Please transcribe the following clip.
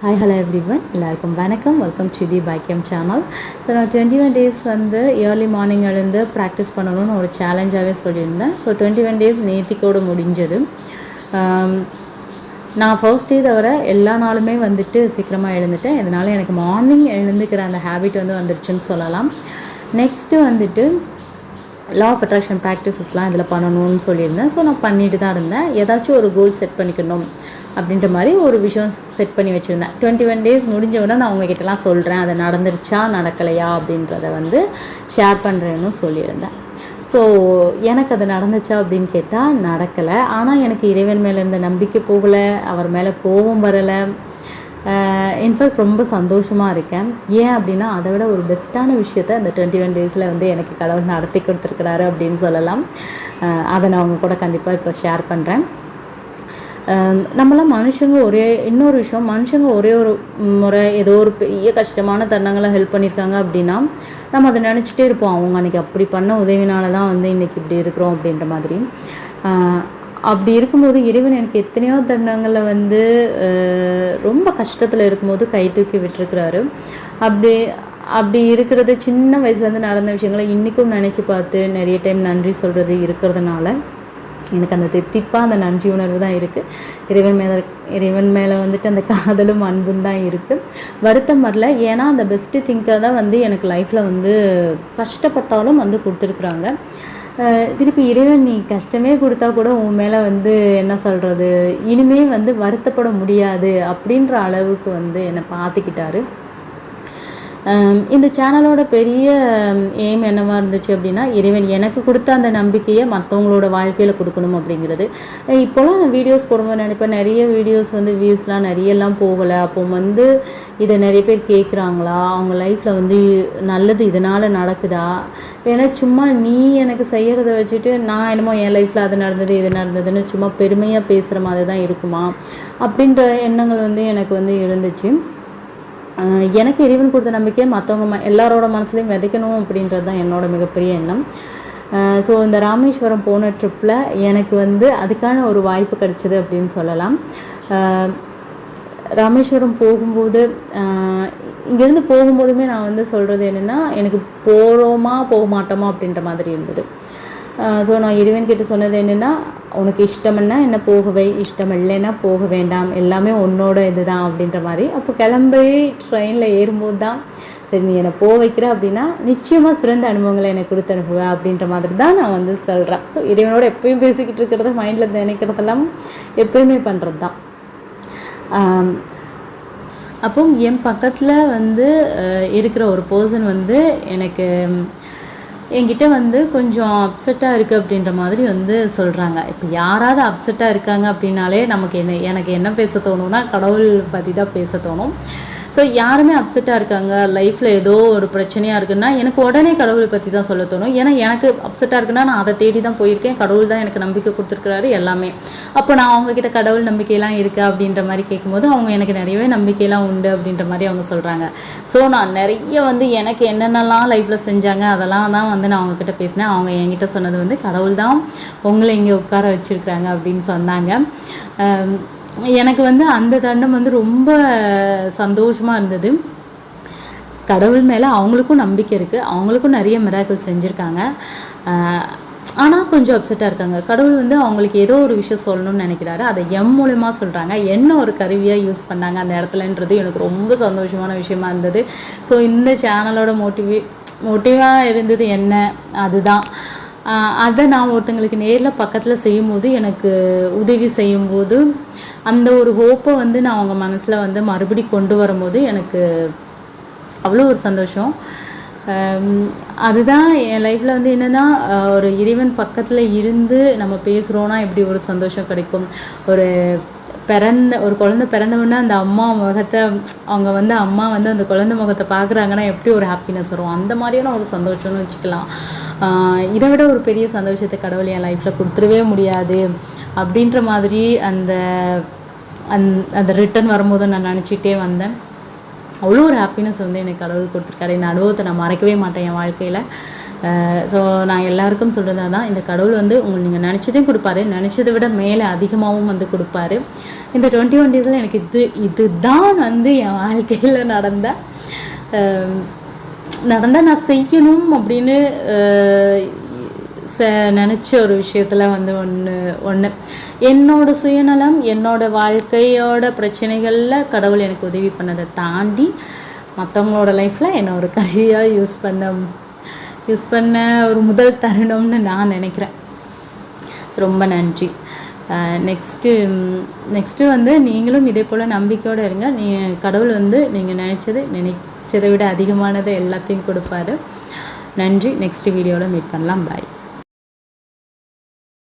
Hi hello everyone, எல்லாருக்கும் வணக்கம். Welcome to the பைக்கியம் சேனல். ஸோ நான் 21 டேஸ் வந்து ஏர்லி மார்னிங் எழுந்து ப்ராக்டிஸ் பண்ணணும்னு ஒரு சேலஞ்சாகவே சொல்லியிருந்தேன். ஸோ 21 டேஸ் நேத்திக்கோடு முடிஞ்சது. நான் ஃபர்ஸ்ட் டே தவிர எல்லா நாளுமே வந்துட்டு சீக்கிரமாக எழுந்துட்டேன். இதனால் எனக்கு மார்னிங் எழுந்துக்கிற அந்த ஹேபிட் வந்து வந்துடுச்சுன்னு சொல்லலாம். நெக்ஸ்ட்டு வந்துட்டு லா ஆஃப் அட்ராக்ஷன் ப்ராக்டிசஸ்லாம் இதில் பண்ணணும்னு சொல்லியிருந்தேன். ஸோ நான் பண்ணிட்டு தான் இருந்தேன். ஏதாச்சும் ஒரு கோல் செட் பண்ணிக்கணும் அப்படின்ற மாதிரி ஒரு விஷயம் செட் பண்ணி வச்சுருந்தேன். 21 டேஸ் முடிஞ்ச உடனே நான் உங்ககிட்டலாம் சொல்கிறேன், அது நடந்துருச்சா நடக்கலையா அப்படின்றத வந்து ஷேர் பண்ணுறேன்னு சொல்லியிருந்தேன். ஸோ எனக்கு அது நடந்துச்சா அப்படின்னு கேட்டால் நடக்கலை. ஆனால் எனக்கு இறைவன் மேலே இருந்த நம்பிக்கை போகலை, அவர் மேலே கோபம் வரலை. இன்ஃபேக்ட் ரொம்ப சந்தோஷமாக இருக்கேன். ஏன் அப்படின்னா அதை விட ஒரு பெஸ்ட்டான விஷயத்த அந்த 21 டேஸில் வந்து எனக்கு கடவுள் நடத்தி கொடுத்துருக்குறாரு அப்படின்னு சொல்லலாம். அதை நான் அவங்க கூட கண்டிப்பாக இப்போ ஷேர் பண்ணுறேன். நம்மளாம் மனுஷங்க இன்னொரு விஷயம், மனுஷங்க ஒரே ஒரு முறை ஏதோ ஒரு பெரிய கஷ்டமான தருணங்களை ஹெல்ப் பண்ணியிருக்காங்க அப்படின்னா நம்ம அதை நினச்சிட்டே இருப்போம், அவங்க அன்றைக்கி அப்படி பண்ண உதவினால தான் வந்து இன்றைக்கி இப்படி இருக்கிறோம் அப்படின்ற மாதிரி. அப்படி இருக்கும்போது இறைவன் எனக்கு எத்தனையோ தருணங்களில் வந்து ரொம்ப கஷ்டத்தில் இருக்கும்போது கை தூக்கி விட்டுருக்குறாரு. அப்படி இருக்கிறது சின்ன வயசுலேருந்து நடந்த விஷயங்களை இன்றைக்கும் நினச்சி பார்த்து நிறைய டைம் நன்றி சொல்கிறது இருக்கிறதுனால எனக்கு அந்த தித்திப்பாக அந்த நன்றி உணர்வு தான் இருக்குது. இறைவன் மேலே வந்துட்டு அந்த காதலும் அன்பும் தான் இருக்குது. வருத்தம் வரல. ஏன்னா அந்த பெஸ்ட்டு திங்காக தான் வந்து எனக்கு லைஃப்பில் வந்து கஷ்டப்பட்டாலும் வந்து கொடுத்துருக்குறாங்க. திருப்பி இறைவன் நீ கஷ்டமே கொடுத்தா கூட உன் மேலே வந்து என்ன சொல்கிறது, இனிமேல் வந்து வருத்தப்பட முடியாது அப்படின்ற அளவுக்கு வந்து என்னை பார்த்துக்கிட்டாரு. இந்த சேனலோட பெரிய எய்ம் என்னவாக இருந்துச்சு அப்படின்னா, இறைவன் எனக்கு கொடுத்த அந்த நம்பிக்கையை மற்றவங்களோட வாழ்க்கையில் கொடுக்கணும் அப்படிங்கிறது. இப்போலாம் நான் வீடியோஸ் போடும்போது நினைப்பேன், நிறைய வீடியோஸ் வந்து வியூஸ்லாம் நிறையெல்லாம் போகலை. அப்போ வந்து இதை நிறைய பேர் கேட்குறாங்களா, அவங்க லைஃப்பில் வந்து நல்லது இதனால் நடக்குதா, ஏன்னா சும்மா நீ எனக்கு செய்கிறத வச்சுட்டு நான் என்னமோ என் லைஃப்பில் அது நடந்தது இது நடந்ததுன்னு சும்மா பெருமையாக பேசுகிற மாதிரி தான் இருக்குமா அப்படின்ற எண்ணங்கள் வந்து எனக்கு வந்து இருந்துச்சு. எனக்கு இறைவன் கொடுத்த நம்பிக்கையை மற்றவங்க எல்லாரோட மனசுலையும் விதைக்கணும் அப்படின்றது தான் என்னோட மிகப்பெரிய எண்ணம். ஸோ இந்த ராமேஸ்வரம் போன ட்ரிப்பில் எனக்கு வந்து அதுக்கான ஒரு வாய்ப்பு கிடைச்சிது அப்படின்னு சொல்லலாம். ராமேஸ்வரம் போகும்போது இங்கேருந்து போகும்போதுமே நான் வந்து சொல்கிறது என்னென்னா, எனக்கு போகிறோமா போக மாட்டோமா அப்படின்ற மாதிரி இருந்தது. ஸோ நான் இறைவன்கிட்ட சொன்னது என்னென்னா, உனக்கு இஷ்டம்னா என்ன போகவே, இஷ்டம் இல்லைன்னா போக வேண்டாம், எல்லாமே உன்னோட இது தான் அப்படின்ற மாதிரி. அப்போ கிளம்பி ட்ரெயினில் ஏறும்போது தான் சரி நீ என்னை போக வைக்கிற அப்படின்னா நிச்சயமாக சிறந்த அனுபவங்களை எனக்கு கொடுத்து அனுப்புவேன் அப்படின்ற மாதிரி தான் நான் வந்து சொல்கிறேன். ஸோ இறைவனோட எப்போயும் பேசிக்கிட்டு இருக்கிறத, மைண்டில் நினைக்கிறதெல்லாம் எப்போயுமே பண்ணுறது தான். அப்போ என் பக்கத்தில் வந்து இருக்கிற ஒரு பர்சன் வந்து என்கிட்ட வந்து கொஞ்சம் அப்செட்டாக இருக்குது அப்படின்ற மாதிரி வந்து சொல்கிறாங்க. இப்போ யாராவது அப்செட்டாக இருக்காங்க அப்படின்னாலே எனக்கு என்ன பேச தோணும்னா கடவுள் பற்றி தான் பேச தோணும். ஸோ யாருமே அப்செட்டாக இருக்காங்க, லைஃப்பில் ஏதோ ஒரு பிரச்சனையாக இருக்குன்னா எனக்கு உடனே கடவுளை பற்றி தான் சொல்ல தோணும். ஏன்னா எனக்கு அப்செட்டாக இருக்குன்னா நான் அதை தேடி தான் போயிருக்கேன், கடவுள் தான் எனக்கு நம்பிக்கை கொடுத்துருக்குறாரு எல்லாமே. அப்போ நான் அவங்கக்கிட்ட கடவுள் நம்பிக்கையெல்லாம் இருக்குது அப்படின்ற மாதிரி கேட்கும்போது அவங்க எனக்கு நிறையவே நம்பிக்கையெல்லாம் உண்டு அப்படின்ற மாதிரி அவங்க சொல்கிறாங்க. ஸோ நான் நிறைய வந்து எனக்கு என்னென்னலாம் லைஃப்பில் செஞ்சாங்க அதெல்லாம் தான் வந்து நான் அவங்கக்கிட்ட பேசினேன். அவங்க என்கிட்ட சொன்னது வந்து கடவுள் தான் உங்களை இங்கே உட்கார வச்சுருக்குறாங்க அப்படின்னு சொன்னாங்க. எனக்கு வந்து அந்த தருணம் வந்து ரொம்ப சந்தோஷமாக இருந்தது. கடவுள் மேலே அவங்களுக்கும் நம்பிக்கை இருக்குது, அவங்களுக்கும் நிறைய மிராக்கிள் செஞ்சுருக்காங்க. ஆனால் கொஞ்சம் அப்செட்டாக இருக்காங்க. கடவுள் வந்து அவங்களுக்கு ஏதோ ஒரு விஷயம் சொல்லணும்னு நினைக்கிறாரு, அதை மூலமாக சொல்கிறாங்க. என்ன ஒரு கருவியாக யூஸ் பண்ணாங்க அந்த இடத்துலன்றது எனக்கு ரொம்ப சந்தோஷமான விஷயமா இருந்தது. ஸோ இந்த சேனலோட மோட்டிவாக இருந்தது என்ன, அதுதான். அதை நான் ஒருத்தங்களுக்கு நேரில் பக்கத்தில் செய்யும்போது, எனக்கு உதவி செய்யும்போது அந்த ஒரு ஹோப்பை வந்து நான் அவங்க மனசில் வந்து மறுபடி கொண்டு வரும்போது எனக்கு அவ்வளோ ஒரு சந்தோஷம். அதுதான் என் லைஃப்பில் வந்து என்னென்னா, ஒரு இறைவன் பக்கத்தில் இருந்து நம்ம பேசுகிறோன்னா எப்படி ஒரு சந்தோஷம் கிடைக்கும். ஒரு குழந்தை பிறந்தவொடனே அந்த அம்மா முகத்தை அவங்க வந்து அம்மா வந்து அந்த குழந்தை முகத்தை பார்க்குறாங்கன்னா எப்படி ஒரு ஹாப்பினஸ் வரும், அந்த மாதிரியான ஒரு சந்தோஷம்னு வச்சுக்கலாம். இதை விட ஒரு பெரிய சந்தோஷத்தை கடவுள் என் லைஃப்பில் கொடுத்துடவே முடியாது அப்படின்ற மாதிரி அந்த ரிட்டன் வரும்போது நான் நினச்சிக்கிட்டே வந்தேன். அவ்வளோ ஒரு ஹாப்பினஸ் வந்து எனக்கு கடவுள் கொடுத்துருக்காரு. இந்த அனுபவத்தை நான் மறக்கவே மாட்டேன் என் வாழ்க்கையில். ஸோ நான் எல்லாருக்கும் சொல்கிறது தான், இந்த கடவுள் வந்து நீங்கள் நினச்சதையும் கொடுப்பாரு, நினச்சதை விட மேலே அதிகமாகவும் வந்து கொடுப்பாரு. இந்த 21 டேஸில் எனக்கு இதுதான் வந்து என் வாழ்க்கையில் நடந்தால் நான் செய்யணும் அப்படின்னு நினச்ச ஒரு விஷயத்தில் வந்து ஒன்று என்னோடய சுயநலம், என்னோடய வாழ்க்கையோட பிரச்சனைகளில் கடவுள் எனக்கு உதவி பண்ணதை தாண்டி மற்றவங்களோட லைஃப்பில் என்னை ஒரு கருவியாக யூஸ் பண்ண ஒரு முதல் தருணம்னு நான் நினைக்கிறேன். ரொம்ப நன்றி. நெக்ஸ்ட்டு வந்து நீங்களும் இதே போல் நம்பிக்கையோடு இருங்க. கடவுள் வந்து நீங்கள் நினச்சதை விட அதிகமானதை எல்லாத்தையும் கொடுப்பாரு. நன்றி. நெக்ஸ்ட் வீடியோவில் மீட் பண்ணலாம். பாய்.